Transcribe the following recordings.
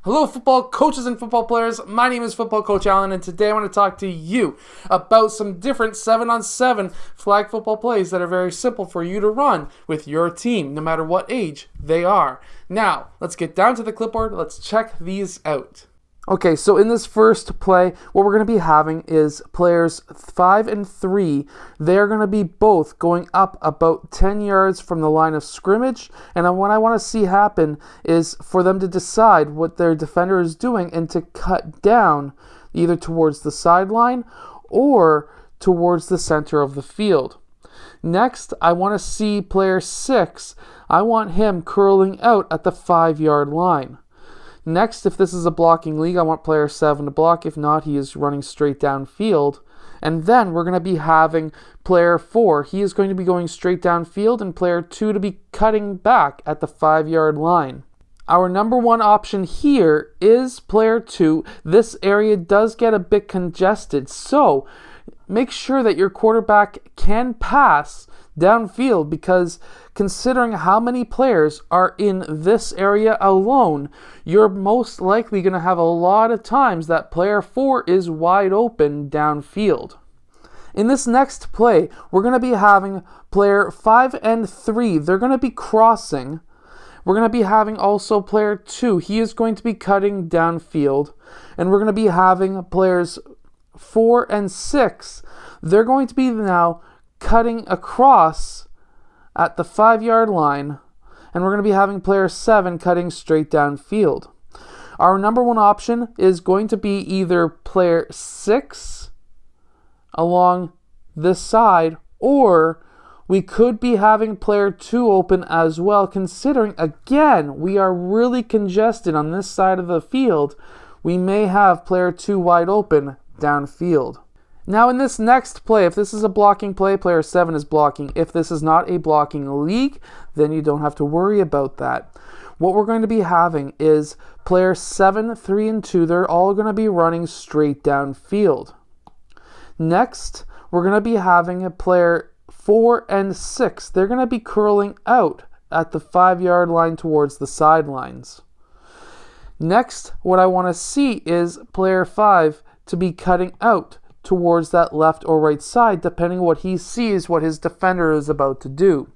Hello football coaches and football players, my name is Football Coach Allen and today I want to talk to you about some different 7-on-7 flag football plays that are very simple for you to run with your team, no matter what age they are. Now, let's get down to the clipboard, let's check these out. Okay, so in this first play, what we're going to be having is players 5 and 3. They're going to be both going up about 10 yards from the line of scrimmage. And what I want to see happen is for them to decide what their defender is doing and to cut down either towards the sideline or towards the center of the field. Next, I want to see player 6. I want him curling out at the 5-yard line. Next, if this is a blocking league, I want player 7 to block. If not, he is running straight downfield. And then we're going to be having player 4. He is going to be going straight downfield and player 2 to be cutting back at the 5-yard line. Our number one option here is player 2. This area does get a bit congested, so make sure that your quarterback can pass downfield, because considering how many players are in this area alone, you're most likely going to have a lot of times that player 4 is wide open downfield. In this next play, we're going to be having player 5 and 3. They're going to be crossing. We're going to be having also player 2. He is going to be cutting downfield. And we're going to be having players 4 and 6. They're going to be now cutting across at the 5-yard line, and we're going to be having player 7 cutting straight downfield. Our number one option is going to be either player 6 along this side, or we could be having player 2 open as well, considering, again, we are really congested on this side of the field. We may have player 2 wide open downfield. Now in this next play, if this is a blocking play, player 7 is blocking. If this is not a blocking league, then you don't have to worry about that. What we're going to be having is player 7, 3, and 2. They're all going to be running straight downfield. Next, we're going to be having a player 4 and 6. They're going to be curling out at the 5-yard line towards the sidelines. Next, what I want to see is player 5 to be cutting out towards that left or right side, depending on what he sees what his defender is about to do.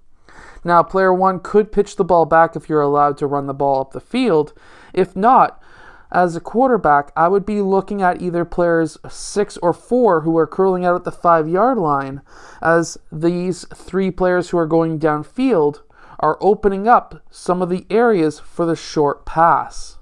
Now, player 1 could pitch the ball back if you're allowed to run the ball up the field. If not, as a quarterback, I would be looking at either players 6 or 4 who are curling out at the 5-yard line, as these 3 players who are going downfield are opening up some of the areas for the short pass.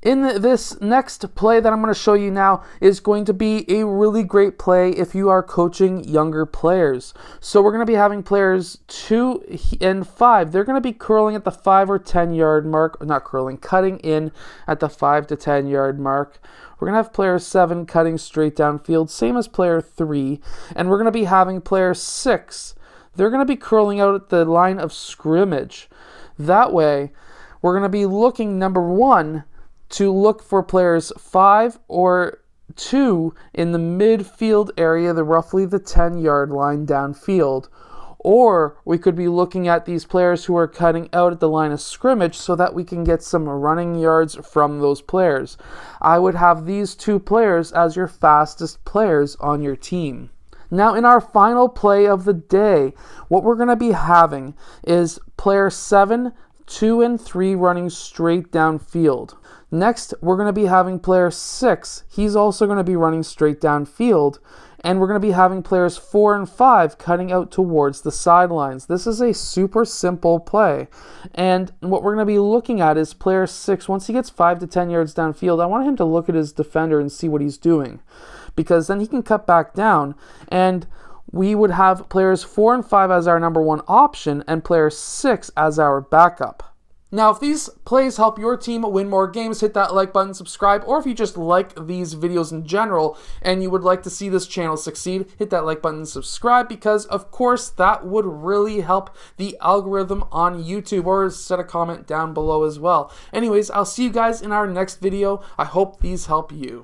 In this next play that I'm going to show you now is going to be a really great play if you are coaching younger players. So we're going to be having players 2 and 5. They're going to be curling at the 5 or 10 yard mark, not curling, cutting in at the 5 to 10 yard mark. We're going to have player 7 cutting straight downfield, same as player 3. And we're going to be having player 6. They're going to be curling out at the line of scrimmage. That way, we're going to be looking, number 1, to look for players 5 or 2 in the midfield area, roughly the 10-yard line downfield. Or we could be looking at these players who are cutting out at the line of scrimmage so that we can get some running yards from those players. I would have these 2 players as your fastest players on your team. Now in our final play of the day, what we're going to be having is player 7, 2, and 3 running straight downfield. Next, we're going to be having player 6. He's also going to be running straight downfield. And we're going to be having players 4 and 5 cutting out towards the sidelines. This is a super simple play. And what we're going to be looking at is player 6. Once he gets 5 to 10 yards downfield, I want him to look at his defender and see what he's doing, because then he can cut back down, and we would have players 4 and 5 as our number one option and player 6 as our backup. Now, if these plays help your team win more games, hit that like button, subscribe, or if you just like these videos in general and you would like to see this channel succeed, hit that like button and subscribe, because of course that would really help the algorithm on YouTube, or set a comment down below as well. Anyways, I'll see you guys in our next video. I hope these help you.